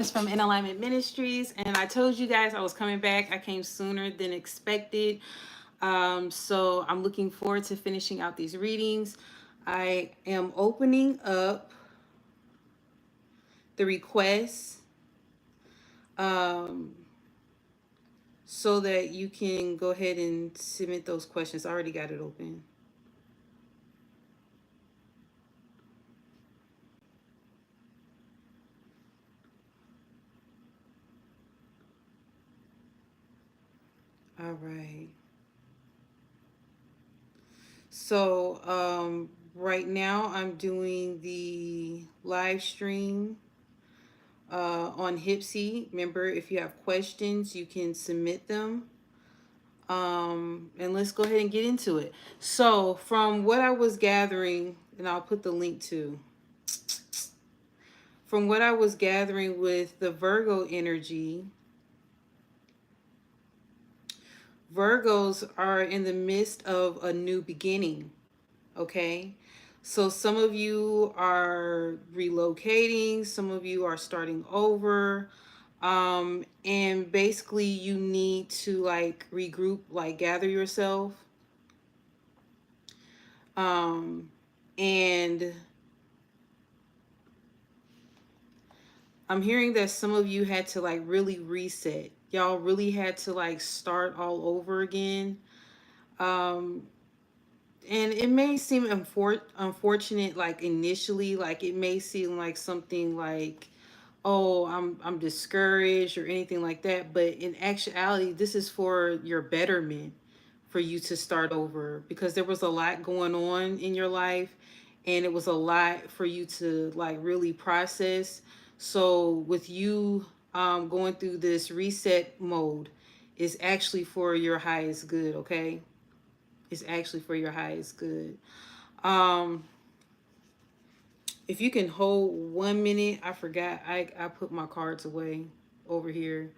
From In Alignment Ministries, and I told you guys I was coming back. I came sooner than expected. So I'm looking forward to finishing out these readings. I am opening up the requests um, so that you can go ahead and submit those questions. I already got it open. All right. So right now I'm doing the live stream on HYPSEE. Remember, if you have questions, you can submit them. And let's go ahead and get into it. So from what I was gathering, and I'll put the link to, from what I was gathering with the Virgo energy, Virgos are in the midst of a new beginning. Okay. So some of you are relocating, some of you are starting over. And basically you need to like regroup, like gather yourself. And I'm hearing that some of you had to like really reset. Y'all really had to like start all over again. Um, and it may seem unfortunate, like initially, like it may seem like something like, oh, I'm discouraged or anything like that. But in actuality, this is for your betterment, for you to start over, because there was a lot going on in your life, and it was a lot for you to like really process. So with you going through this reset mode, is actually for your highest good. Okay, it's actually for your highest good. Um, if you can hold 1 minute, I forgot I put my cards away over here.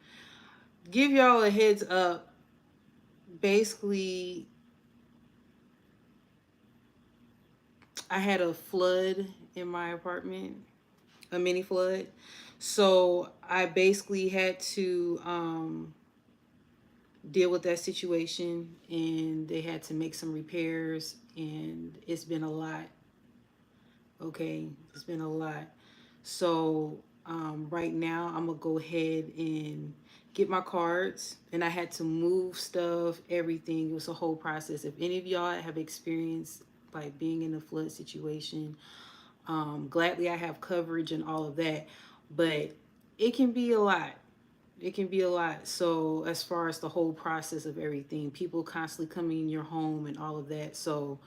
Give y'all a heads up. Basically, I had a flood in my apartment, a mini flood. So I basically had to deal with that situation, and they had to make some repairs, and it's been a lot. Okay, it's been a lot. So right now I'm gonna go ahead and get my cards, and I had to move stuff, everything. It was a whole process. If any of y'all have experienced like being in a flood situation, gladly I have coverage and all of that, but it can be a lot. It can be a lot. So as far as the whole process of everything, people constantly coming in your home and all of that. So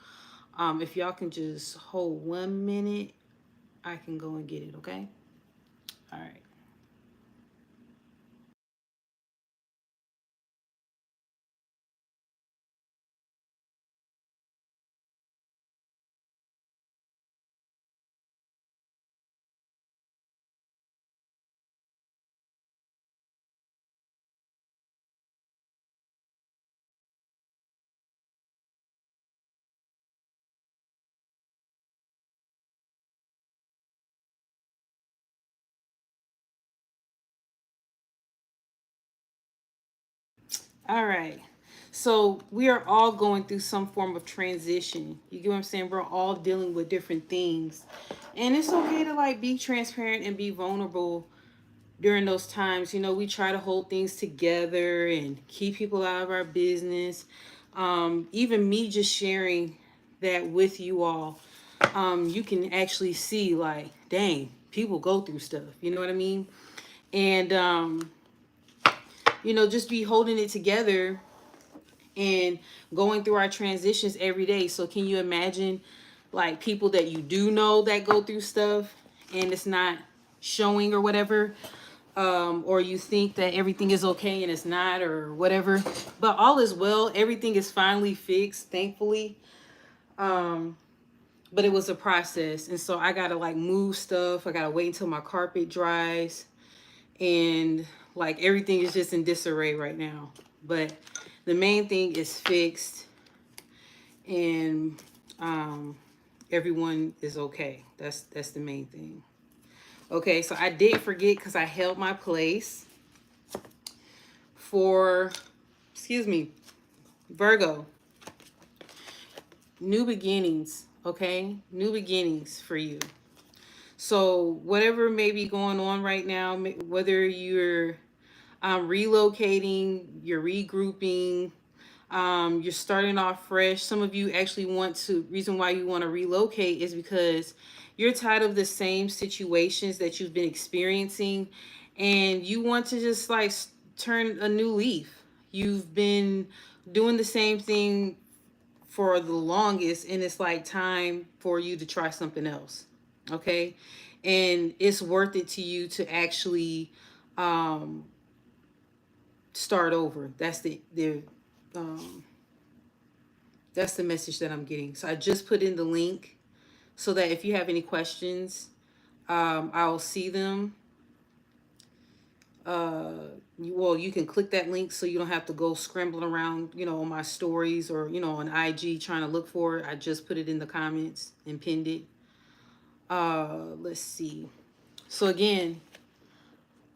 if y'all can just hold 1 minute, I can go and get it, okay? All right. All right. So we are all going through some form of transition. You get what I'm saying? We're all dealing with different things. And it's okay to like be transparent and be vulnerable during those times. You know, we try to hold things together and keep people out of our business. Even me just sharing that with you all, you can actually see like, dang, people go through stuff. You know what I mean? And you know, just be holding it together and going through our transitions every day. So can you imagine like people that you do know that go through stuff and it's not showing or whatever, or you think that everything is okay and it's not, or whatever, but all is well. Everything is finally fixed, thankfully. But it was a process, and so I gotta like move stuff. I gotta wait until my carpet dries, and like everything is just in disarray right now. But the main thing is fixed, and everyone is okay. That's the main thing. Okay, so I didn't forget because I held my place for, excuse me, Virgo. New beginnings, okay? New beginnings for you. So whatever may be going on right now, whether you're relocating, you're regrouping, you're starting off fresh. Some of you actually want to, reason why you want to relocate is because you're tired of the same situations that you've been experiencing and you want to just like turn a new leaf. You've been doing the same thing for the longest and it's like time for you to try something else. Okay? And it's worth it to you to actually um start over. Um that's the message that I'm getting. So I just put in the link so that if you have any questions, I'll see them. Well, you can click that link so you don't have to go scrambling around, on my stories or, on IG trying to look for it. I just put it in the comments and pinned it. Let's see. So again,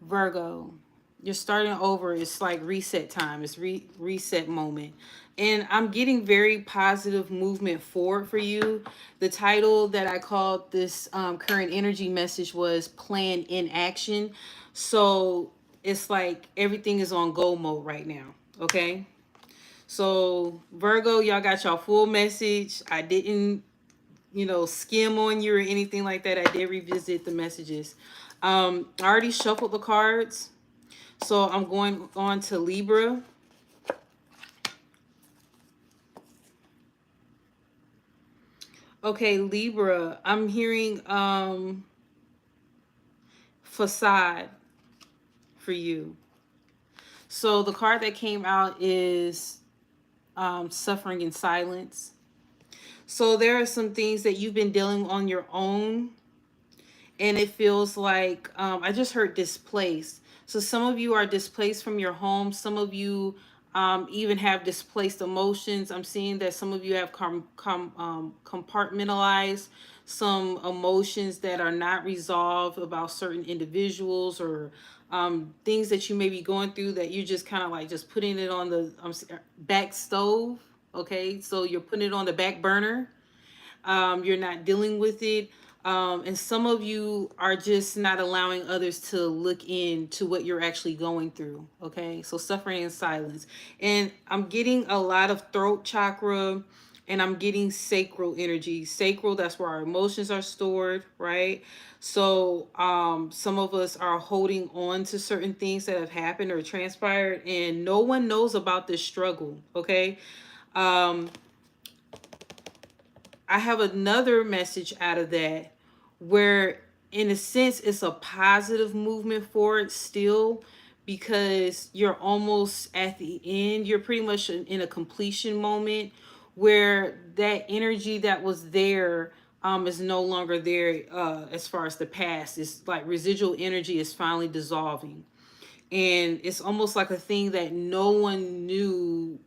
Virgo, you're starting over. It's like reset time. It's reset moment. And I'm getting very positive movement forward for you. The title that I called this current energy message was Plan in Action. So it's like everything is on go mode right now. Okay. So Virgo, y'all got y'all full message. I didn't, skim on you or anything like that. I did revisit the messages. I already shuffled the cards. So I'm going on to Libra. Okay, Libra, I'm hearing facade for you. So the card that came out is suffering in silence. So there are some things that you've been dealing on your own and it feels like I just heard displaced. So some of you are displaced from your home. Some of you even have displaced emotions. I'm seeing that some of you have compartmentalized some emotions that are not resolved about certain individuals or things that you may be going through that you just kind of like just putting it on the back stove. Okay, so you're putting it on the back burner. You're not dealing with it. And some of you are just not allowing others to look into what you're actually going through. Okay, so suffering in silence. And I'm getting a lot of throat chakra and I'm getting sacral energy. Sacral, that's where our emotions are stored, right? So some of us are holding on to certain things that have happened or transpired and no one knows about this struggle. Okay. um I have another message out of that where, in a sense, it's a positive movement forward still because you're almost at the end. You're pretty much in a completion moment where that energy that was there is no longer there as far as the past. It's like residual energy is finally dissolving. And it's almost like a thing that no one knew,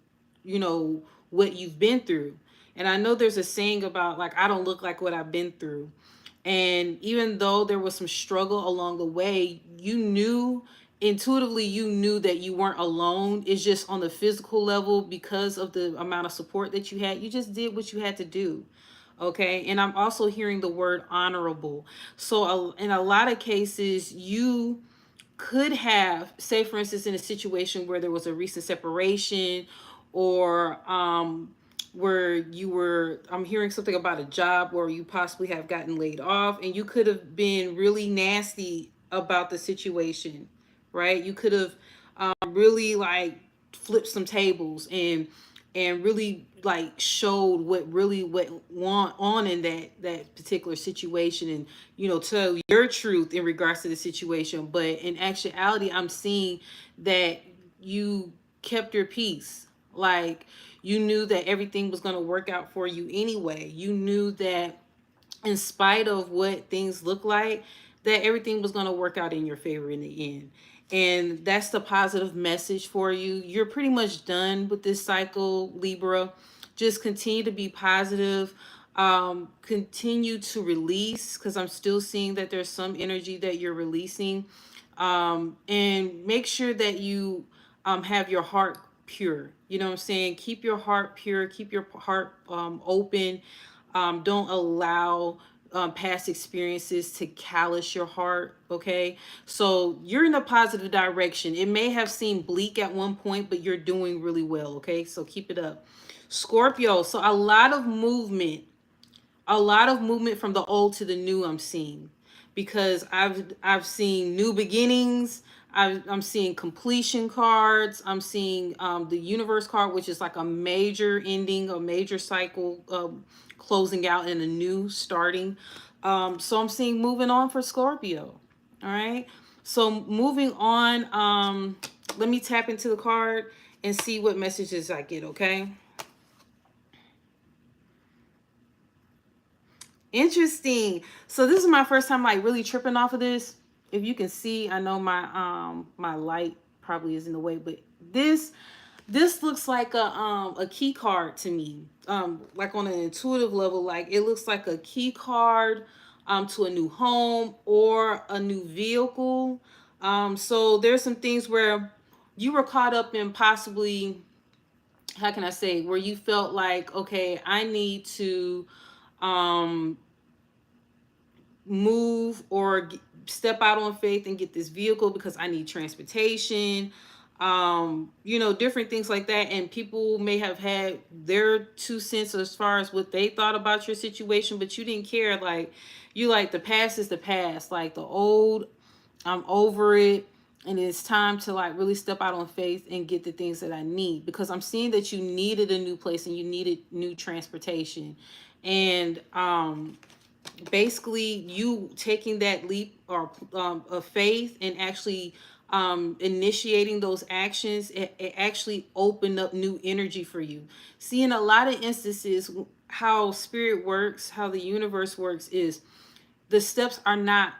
you know, what you've been through. And I know there's a saying about like, I don't look like what I've been through. And even though there was some struggle along the way, you knew intuitively, you knew that you weren't alone. It's just on the physical level, because of the amount of support that you had, you just did what you had to do. Okay. And I'm also hearing the word honorable. So in a lot of cases, you could have, say for instance, in a situation where there was a recent separation or where you were, I'm hearing something about a job where you possibly have gotten laid off and you could have been really nasty about the situation, right? You could have really like flipped some tables and really like showed what really went on in that particular situation, and tell your truth in regards to the situation. But in actuality, I'm seeing that you kept your peace. Like, you knew that everything was going to work out for you anyway. You knew that in spite of what things look like, that everything was going to work out in your favor in the end. And that's the positive message for you. You're pretty much done with this cycle, Libra. Just continue to be positive. Continue to release, because I'm still seeing that there's some energy that you're releasing. And make sure that you have your heart pure. You know what I'm saying? Keep your heart pure, keep your heart open. Don't allow past experiences to callous your heart. Okay, so you're in a positive direction. It may have seemed bleak at one point, but you're doing really well. Okay, so keep it up. Scorpio, so a lot of movement from the old to the new I'm seeing, because I've seen new beginnings. I'm seeing completion cards. I'm seeing the universe card, which is like a major ending, a major cycle, closing out and a new starting. So I'm seeing moving on for Scorpio. All right. So moving on, let me tap into the card and see what messages I get. Okay. Interesting. So this is my first time like really tripping off of this. If you can see, I know my light probably is in the way, but this looks like a key card to me. Like on an intuitive level, like it looks like a key card to a new home or a new vehicle. So there's some things where you were caught up in possibly, how can I say, where you felt like, okay, I need to um move or step out on faith and get this vehicle because I need transportation. You know, different things like that. And people may have had their 2 cents as far as what they thought about your situation, but you didn't care. Like, you like, the past is the past. Like, the old, I'm over it. And it's time to like really step out on faith and get the things that I need, because I'm seeing that you needed a new place and you needed new transportation. And basically you taking that leap or of faith and actually initiating those actions, it actually opened up new energy for you. See, in a lot of instances, how spirit works, how the universe works, is the steps are not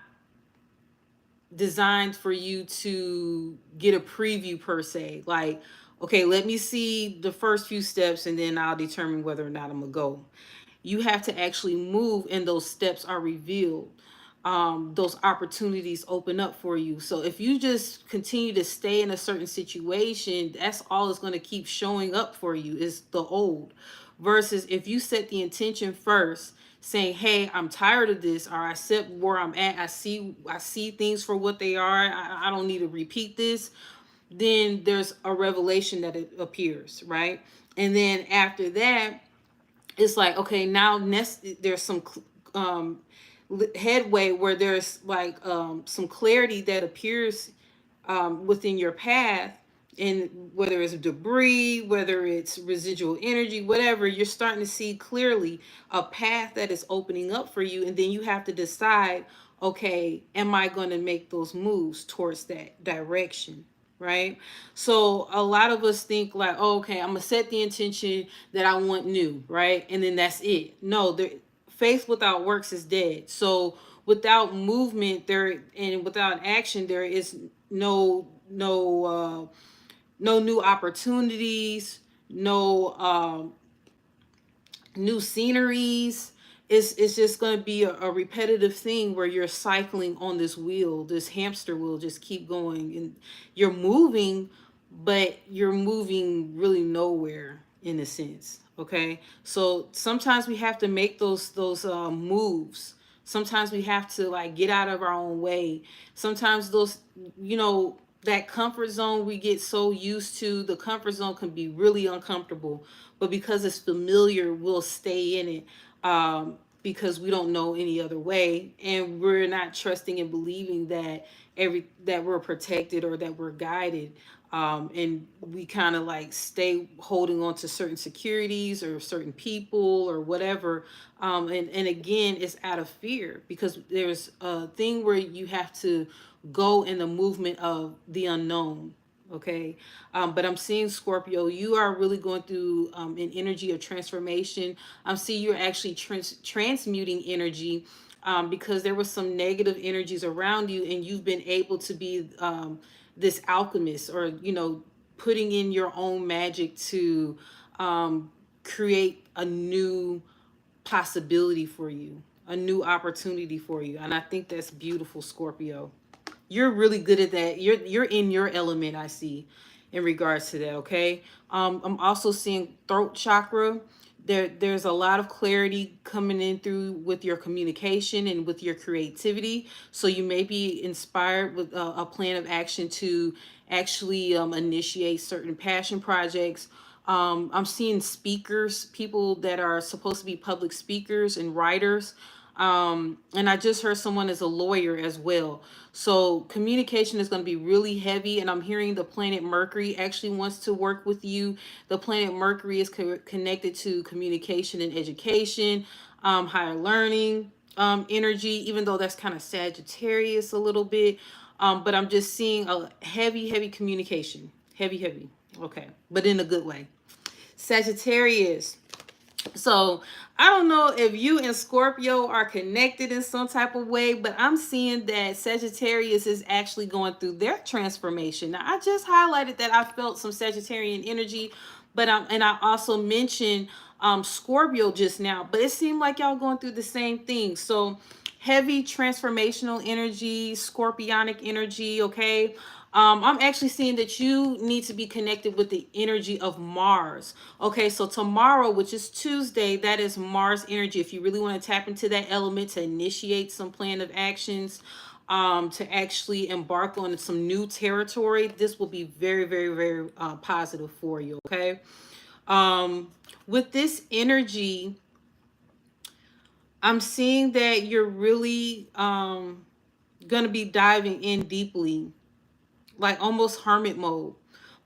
designed for you to get a preview per se. Like, okay, let me see the first few steps and then I'll determine whether or not I'm gonna go. You have to actually move and those steps are revealed. Those opportunities open up for you. So if you just continue to stay in a certain situation, that's all it's going to keep showing up for you, is the old. Versus if you set the intention first, saying, hey, I'm tired of this, or I set where I'm at, I see things for what they are, I don't need to repeat this, then there's a revelation that it appears, right? And then after that, it's like, okay, now there's some um headway where there's like some clarity that appears within your path. And whether it's debris, whether it's residual energy, whatever, you're starting to see clearly a path that is opening up for you. And then you have to decide, okay, am I going to make those moves towards that direction? Right. So a lot of us think like, oh, okay, I'm gonna set the intention that I want new, right? And then that's it. No, faith without works is dead. So without movement there, and without action, there is no new opportunities, no new sceneries. It's just going to be a repetitive thing where you're cycling on this wheel, this hamster wheel, just keep going, and you're moving, but you're moving really nowhere in a sense. Okay, so sometimes we have to make those moves. Sometimes we have to like get out of our own way. Sometimes those, you know, that comfort zone we get so used to, the comfort zone can be really uncomfortable, but because it's familiar, we'll stay in it, because we don't know any other way, and we're not trusting and believing that that we're protected or that we're guided. And we kind of like stay holding on to certain securities or certain people or whatever. And again, it's out of fear, because there's a thing where you have to go in the movement of the unknown. Okay. But I'm seeing, Scorpio, you are really going through an energy of transformation. I'm seeing you're actually transmuting energy, because there was some negative energies around you, and you've been able to be this alchemist, or, you know, putting in your own magic to create a new possibility for you, a new opportunity for you. And I think that's beautiful, Scorpio. You're really good at that. You're in your element, I see, in regards to that, okay? I'm also seeing throat chakra. There's a lot of clarity coming in through with your communication and with your creativity. So you may be inspired with a plan of action to actually initiate certain passion projects. I'm seeing speakers, people that are supposed to be public speakers and writers. And I just heard someone is a lawyer as well. So communication is going to be really heavy. And I'm hearing the planet Mercury actually wants to work with you. The planet Mercury is connected to communication and education, higher learning energy, even though that's kind of Sagittarius a little bit. But I'm just seeing a heavy communication. Heavy. Okay. But in a good way. Sagittarius. So I don't know if you and Scorpio are connected in some type of way, but I'm seeing that Sagittarius is actually going through their transformation. Now, I just highlighted that I felt some Sagittarian energy, but and I also mentioned Scorpio just now, but it seemed like y'all going through the same thing. So heavy transformational energy, scorpionic energy, okay? I'm actually seeing that you need to be connected with the energy of Mars. Okay, so tomorrow, which is Tuesday, that is Mars energy. If you really want to tap into that element to initiate some plan of actions, to actually embark on some new territory, this will be very positive for you, okay? With this energy, I'm seeing that you're really going to be diving in deeply, like almost hermit mode.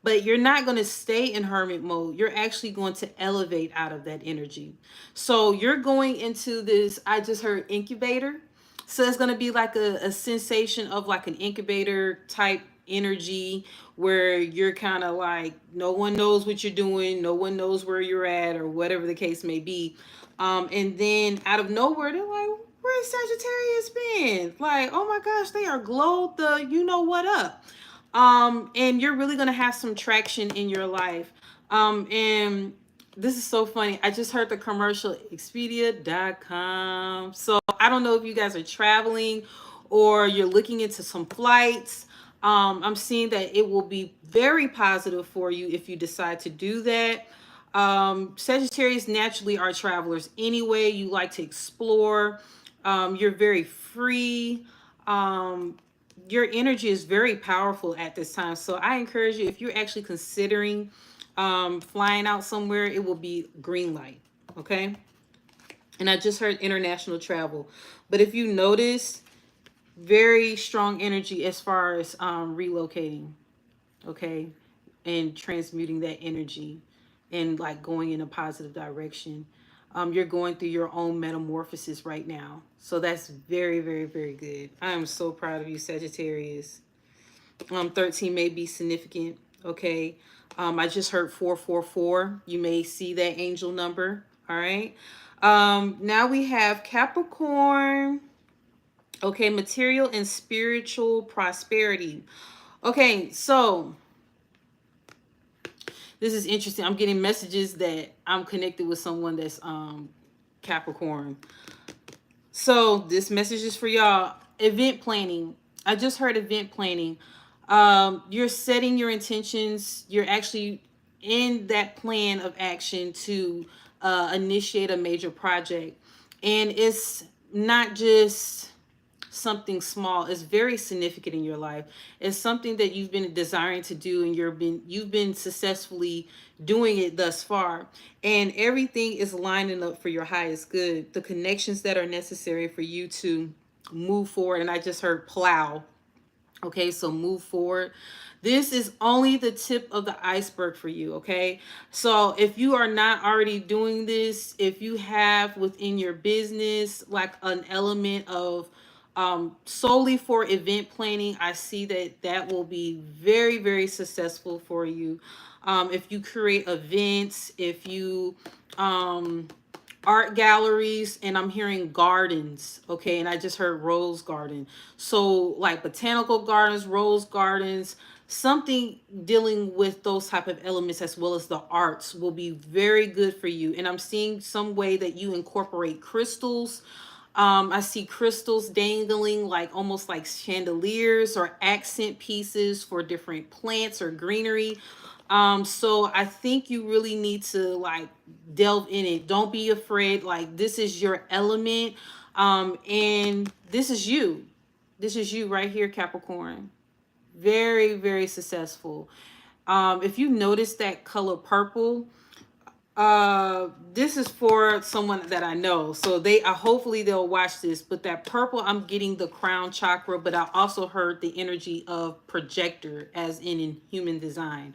But you're not going to stay in hermit mode. You're actually going to elevate out of that energy. So you're going into this, I just heard incubator. So it's going to be like a sensation of like an incubator type energy where you're kind of like, no one knows what you're doing. No one knows where you're at or whatever the case may be. And then out of nowhere, they're like, where's Sagittarius been? Like, oh my gosh, they are glowed the you know what up. And you're really gonna have some traction in your life. And this is so funny. I just heard the commercial Expedia.com. So I don't know if you guys are traveling or you're looking into some flights. I'm seeing that it will be very positive for you if you decide to do that. Sagittarius naturally are travelers anyway. You like to explore. You're very free. Your energy is very powerful at this time. So I encourage you, if you're actually considering flying out somewhere, it will be green light. Okay. And I just heard international travel. But if you notice, very strong energy as far as relocating. Okay. And transmuting that energy and like going in a positive direction. You're going through your own metamorphosis right now. So that's very good. I am so proud of you, Sagittarius. 13 may be significant. Okay. I just heard 444. You may see that angel number. All right. Now we have Capricorn. Okay. Material and spiritual prosperity. Okay. So this is interesting. I'm getting messages that I'm connected with someone that's Capricorn. So this message is for y'all. Event planning. I just heard event planning. You're setting your intentions. You're actually in that plan of action to initiate a major project. And it's not just something small. It's very significant in your life. It's something that you've been desiring to do, and you've been successfully doing it thus far, and everything is lining up for your highest good. The connections that are necessary for you to move forward. And I just heard plow. Okay, so move forward. This is only the tip of the iceberg for you, okay? So if you are not already doing this, if you have within your business like an element of solely for event planning, I see that that will be very successful for you. If you create events, if you art galleries, and I'm hearing gardens, okay? And I just heard rose garden. So like botanical gardens, rose gardens, something dealing with those type of elements as well as the arts will be very good for you. And I'm seeing some way that you incorporate crystals. I see crystals dangling like almost like chandeliers or accent pieces for different plants or greenery. So I think you really need to like delve in it. Don't be afraid. Like, this is your element. And this is you. This is you right here, Capricorn. Very, very successful. If you notice that color purple, this is for someone that I know, so they hopefully they'll watch this. But that purple, I'm getting the crown chakra, but I also heard the energy of projector, as in human design.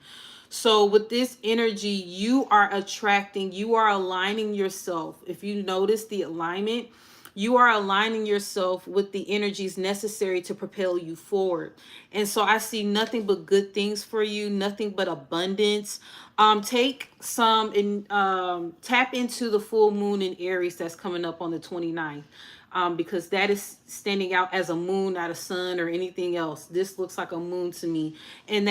So with this energy, you are attracting, you are aligning yourself. If you notice the alignment, you are aligning yourself with the energies necessary to propel you forward. And so I see nothing but good things for you, nothing but abundance. Take some and tap into the full moon in Aries that's coming up on the 29th. Because that is standing out as a moon, not a sun or anything else. This looks like a moon to me. And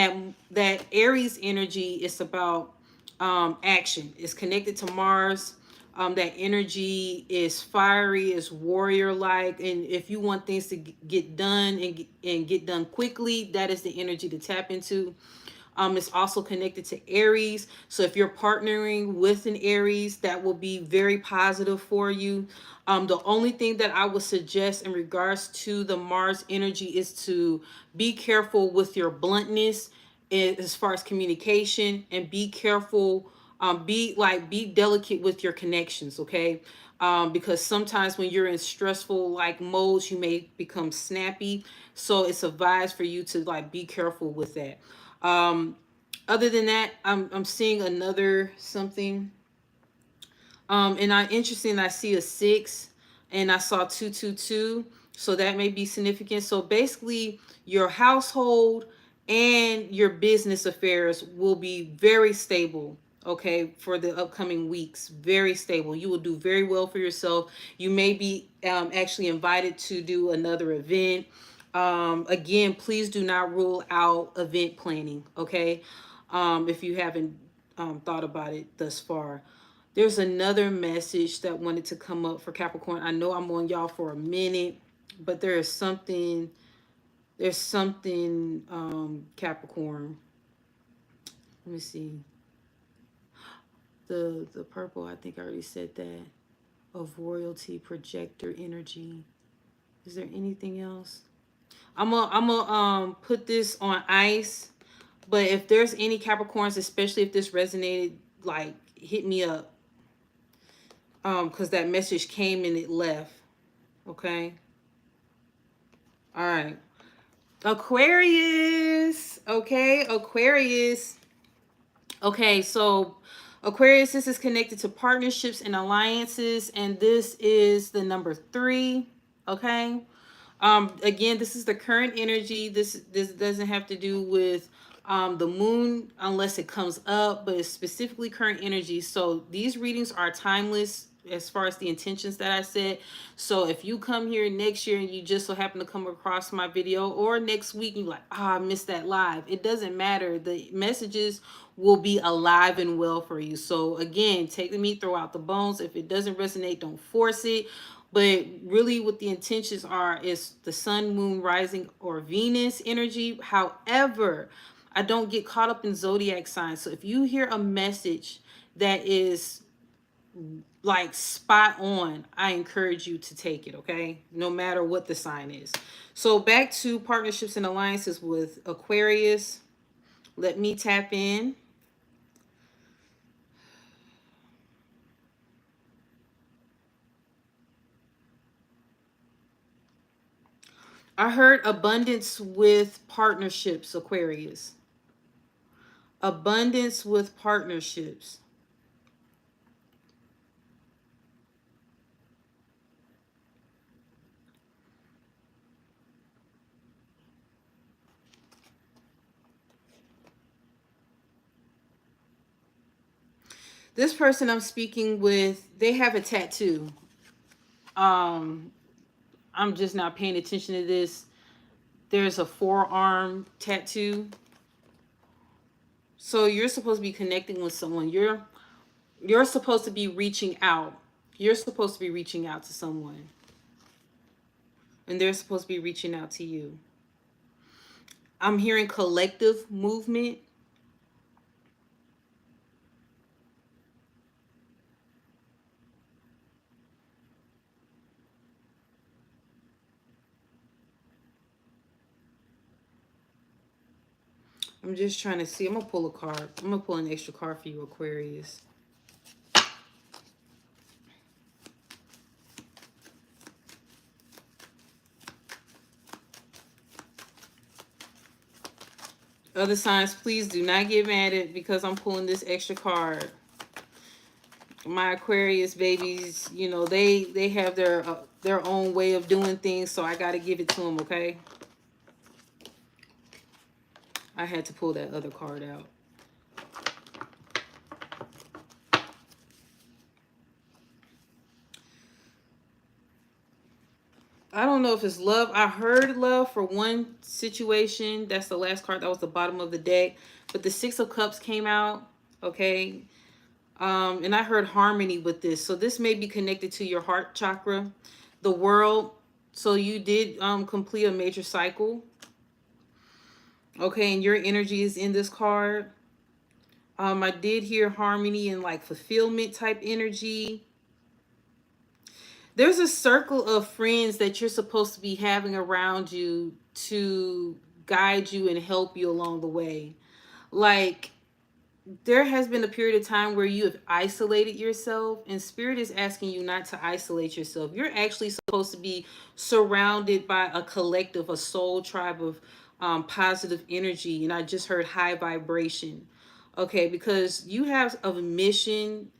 that Aries energy is about action. It's connected to Mars. That energy is fiery, is warrior like, and if you want things to get done and get done quickly, that is the energy to tap into. It's also connected to Aries. So if you're partnering with an Aries, that will be very positive for you. The only thing that I would suggest in regards to the Mars energy is to be careful with your bluntness as far as communication, and be careful. Be delicate with your connections, okay? Because sometimes when you're in stressful like modes, you may become snappy. So it's advised for you to like be careful with that. Um, Other than that, I'm seeing another something. And I interesting. I see a 6, and I saw 222. So that may be significant. So basically, your household and your business affairs will be very stable. Okay, for the upcoming weeks, very stable. You will do very well for yourself. You may be actually invited to do another event. Again, please do not rule out event planning. Okay, if you haven't thought about it thus far. There's another message that wanted to come up for Capricorn. I know I'm on y'all for a minute, but there's something, Capricorn. Let me see. The purple, I think I already said that. Of royalty, projector energy. Is there anything else? I'm gonna put this on ice. But if there's any Capricorns, especially if this resonated, like hit me up. Because that message came and it left. Okay. All right. Aquarius. Okay. Aquarius. Okay. So Aquarius, this is connected to partnerships and alliances. And this is the number 3. Okay. Again, this is the current energy. This doesn't have to do with the moon unless it comes up, but it's specifically current energy. So these readings are timeless as far as the intentions that I said. So if you come here next year and you just so happen to come across my video, or next week and you're like, I missed that live, it doesn't matter. The messages will be alive and well for you. So again, take the meat, throw out the bones. If it doesn't resonate, don't force it. But really what the intentions are is the sun, moon, rising, or Venus energy. However, I don't get caught up in zodiac signs. So if you hear a message that is like spot on, I encourage you to take it, okay? No matter what the sign is. So back to partnerships and alliances with Aquarius. Let me tap in. I heard abundance with partnerships, Aquarius. Abundance with partnerships. This person I'm speaking with, they have a tattoo. I'm just not paying attention to this. There's a forearm tattoo. So you're supposed to be connecting with someone. You're supposed to be reaching out. You're supposed to be reaching out to someone. And they're supposed to be reaching out to you. I'm hearing collective movement. I'm just trying to see. I'm going to pull a card. I'm going to pull an extra card for you, Aquarius. Other signs, please do not get mad at because I'm pulling this extra card. My Aquarius babies, you know, they have their own way of doing things, so I got to give it to them, okay? I had to pull that other card out. I don't know if it's love. I heard love for one situation. That's the last card. That was the bottom of the deck. But the Six of Cups came out, okay? And I heard harmony with this. So this may be connected to your heart chakra, the world. So you did complete a major cycle. Okay, and your energy is in this card. I did hear harmony and like fulfillment type energy. There's a circle of friends that you're supposed to be having around you to guide you and help you along the way. Like, there has been a period of time where you have isolated yourself, and Spirit is asking you not to isolate yourself. You're actually supposed to be surrounded by a collective, a soul tribe of positive energy. And I just heard high vibration. Okay, because you have a mission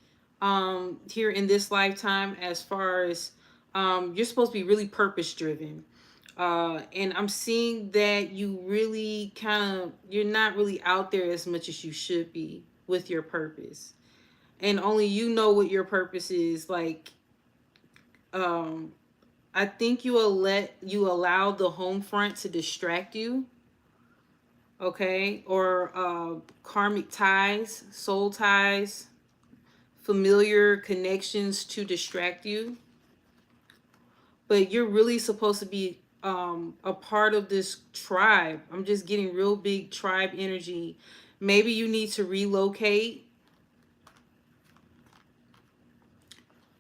here in this lifetime, as far as you're supposed to be really purpose driven. And I'm seeing that you really you're not really out there as much as you should be with your purpose. And only you know what your purpose is. Like, I think you allow the home front to distract you. Okay. Or karmic ties, soul ties, familiar connections to distract you. But you're really supposed to be a part of this tribe. I'm just getting real big tribe energy. Maybe you need to relocate.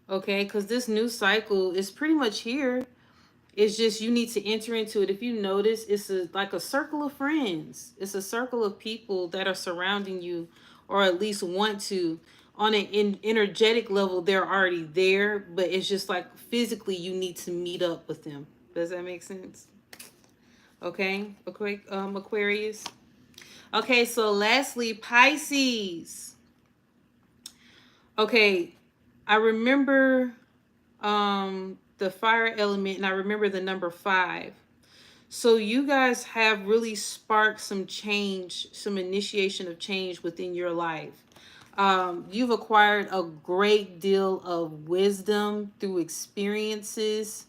Okay, because this new cycle is pretty much here. It's just you need to enter into it. If you notice, it's like a circle of friends. It's a circle of people that are surrounding you, or at least want to. On an energetic level, they're already there, but it's just like physically you need to meet up with them. Does that make sense? Okay, Aquarius. Okay, so lastly, Pisces. Okay, I remember the fire element, and I remember the number 5. So you guys have really sparked some change, some initiation of change within your life. You've acquired a great deal of wisdom through experiences.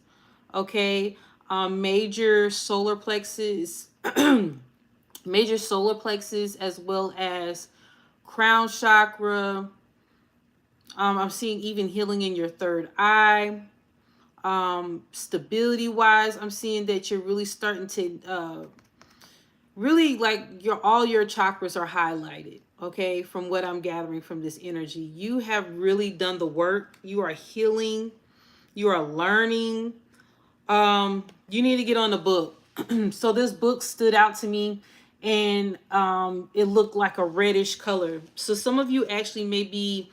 Okay, major solar plexus, major solar plexus, as well as crown chakra. I'm seeing even healing in your third eye. Stability wise, I'm seeing that you're really starting to really, like, all your chakras are highlighted. Okay, from what I'm gathering from this energy, you have really done the work. You are healing, you are learning. You need to get on the book. So this book stood out to me, and it looked like a reddish color. So some of you actually may be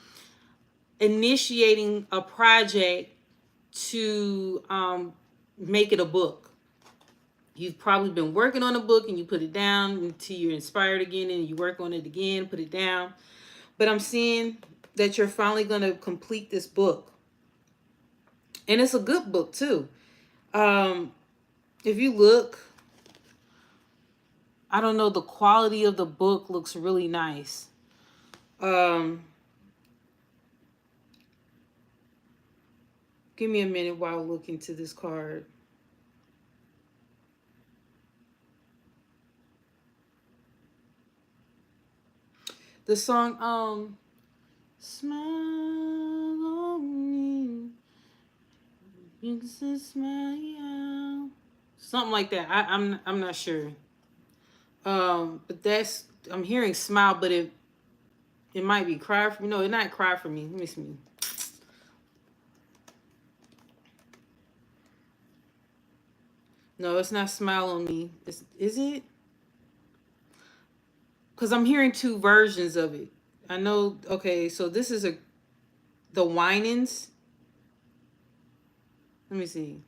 initiating a project to make it a book. You've probably been working on a book and you put it down until you're inspired again, and you work on it again, put it down. But I'm seeing that you're finally going to complete this book. And it's a good book too. If you look, I don't know, the quality of the book looks really nice. Give me a minute while I look into this card. The song, smile on me, you can say smile, something like that. I'm not sure. But that's, I'm hearing smile, but it might be cry for me. No, it's not cry for me. Let me see. No, it's not smile on me. Is it? Because I'm hearing two versions of it. I know. Okay, so this is the whinings. Let me see.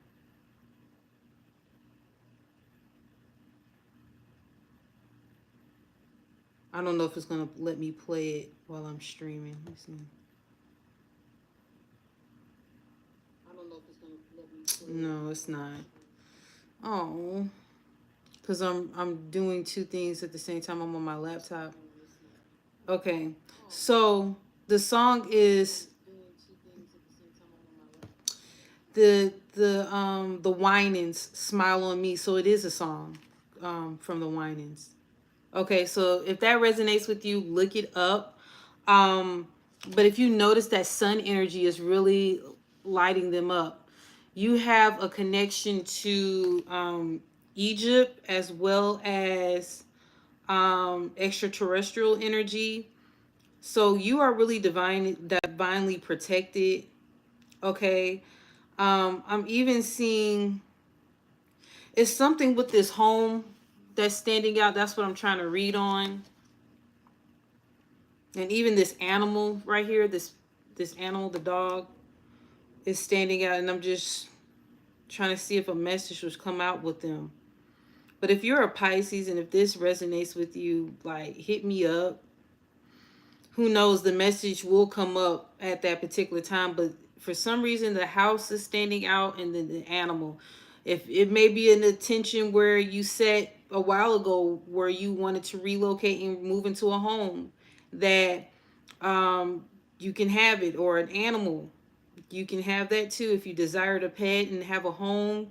I don't know if it's gonna let me play it while I'm streaming. Let me see. I don't know if it's gonna let me play it. No, it's not. Oh, because I'm doing two things at the same time. I'm on my laptop. Okay, so the song is the Winans, Smile on Me. So it is a song from the Winans. Okay, so if that resonates with you, look it up. But if you notice that sun energy is really lighting them up, you have a connection to Egypt as well as extraterrestrial energy. So you are really divinely protected. Okay. I'm even seeing it's something with this home that's standing out. That's what I'm trying to read on. And even this animal right here, this animal, the dog, is standing out, and I'm just trying to see if a message was come out with them. But if you're a Pisces and if this resonates with you, like, hit me up. Who knows, the message will come up at that particular time, but for some reason the house is standing out and then the animal. If it may be an attention where you set a while ago where you wanted to relocate and move into a home, that you can have it, or an animal. You can have that too if you desire to pet and have a home.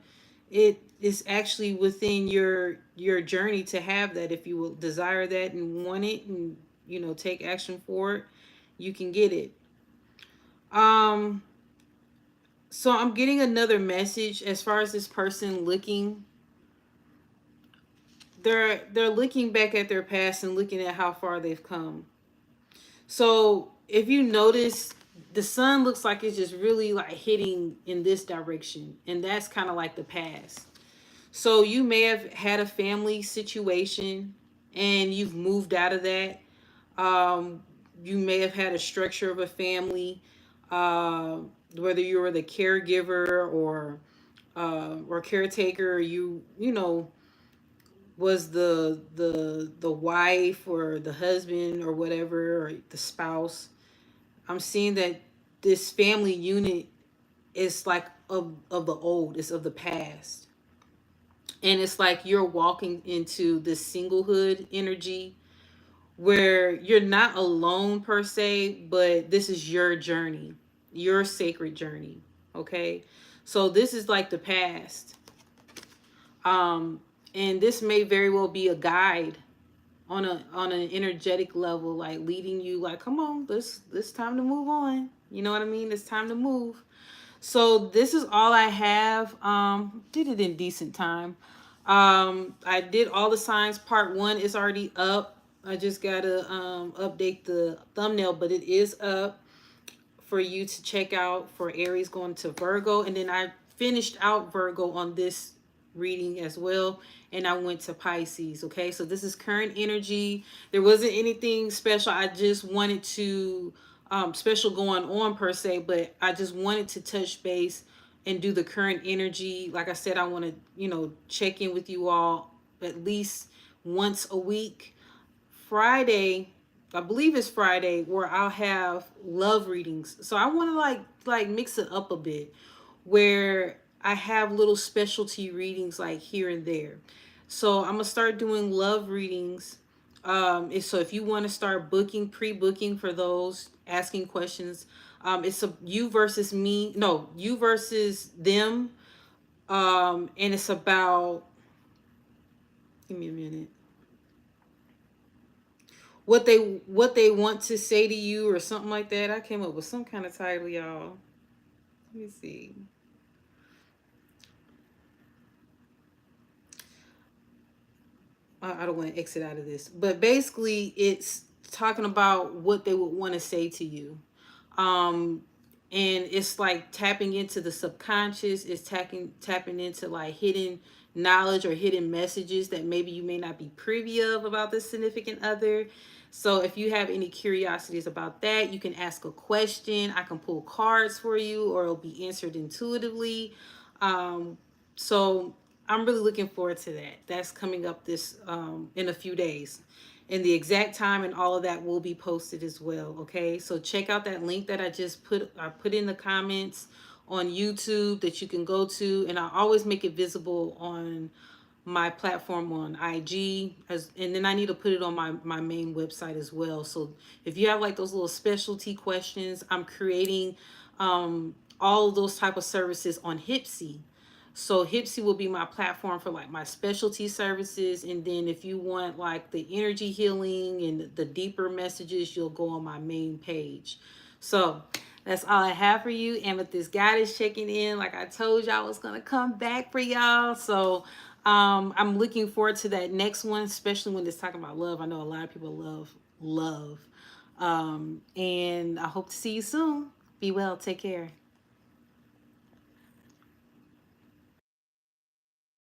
It is actually within your journey to have that. If you will desire that and want it, and take action for it, you can get it. Um so I'm getting another message as far as this person looking. They're looking back at their past and looking at how far they've come. So if you notice, the sun looks like it's just really like hitting in this direction, and that's kind of like the past. So you may have had a family situation and you've moved out of that. You may have had a structure of a family, uh, whether you were the caregiver or caretaker, or you was the wife or the husband or whatever, or the spouse. I'm seeing that this family unit is like of the old, it's of the past. And it's like you're walking into this singlehood energy where you're not alone per se, but this is your journey, your sacred journey. Okay. So this is like the past. Um, and this may very well be a guide on an energetic level, like leading you, like, come on, this time to move on. You know what I mean? It's time to move. So this is all I have. Did it in decent time. I did all the signs. Part 1 is already up. I just gotta update the thumbnail, but it is up for you to check out for Aries going to Virgo. And then I finished out Virgo on this reading as well, and I went to Pisces. Okay, so this is current energy. There wasn't anything special. I just wanted to special going on per se, but I just wanted to touch base and do the current energy. Like I said, I want to check in with you all at least once a week. Friday, I believe it's Friday, where I'll have love readings. So I want to like mix it up a bit, where I have little specialty readings like here and there. So I'm gonna start doing love readings. So if you want to start booking, pre-booking for those asking questions, it's a you versus me, no, you versus them, and it's about. Give me a minute. what they want to say to you or something like that. I came up with some kind of title, y'all. Let me see. I don't want to exit out of this, but basically it's talking about what they would want to say to you. Um, and it's like tapping into the subconscious. It's tapping into like hidden knowledge or hidden messages that maybe you may not be privy of about the significant other. So if you have any curiosities about that, you can ask a question. I can pull cards for you, or it'll be answered intuitively. So I'm really looking forward to that. That's coming up this in a few days. And the exact time and all of that will be posted as well. Okay, so check out that link that I put in the comments on YouTube that you can go to, and I always make it visible on my platform on IG, and then I need to put it on my main website as well. So if you have like those little specialty questions, I'm creating all of those type of services on HYPSEE. So HYPSEE will be my platform for like my specialty services, and then if you want like the energy healing and the deeper messages, you'll go on my main page. So that's all I have for you. Amethyst Goddess checking in. Like I told y'all, I was gonna come back for y'all. So I'm looking forward to that next one, especially when it's talking about love. I know a lot of people love. And I hope to see you soon. Be well. Take care.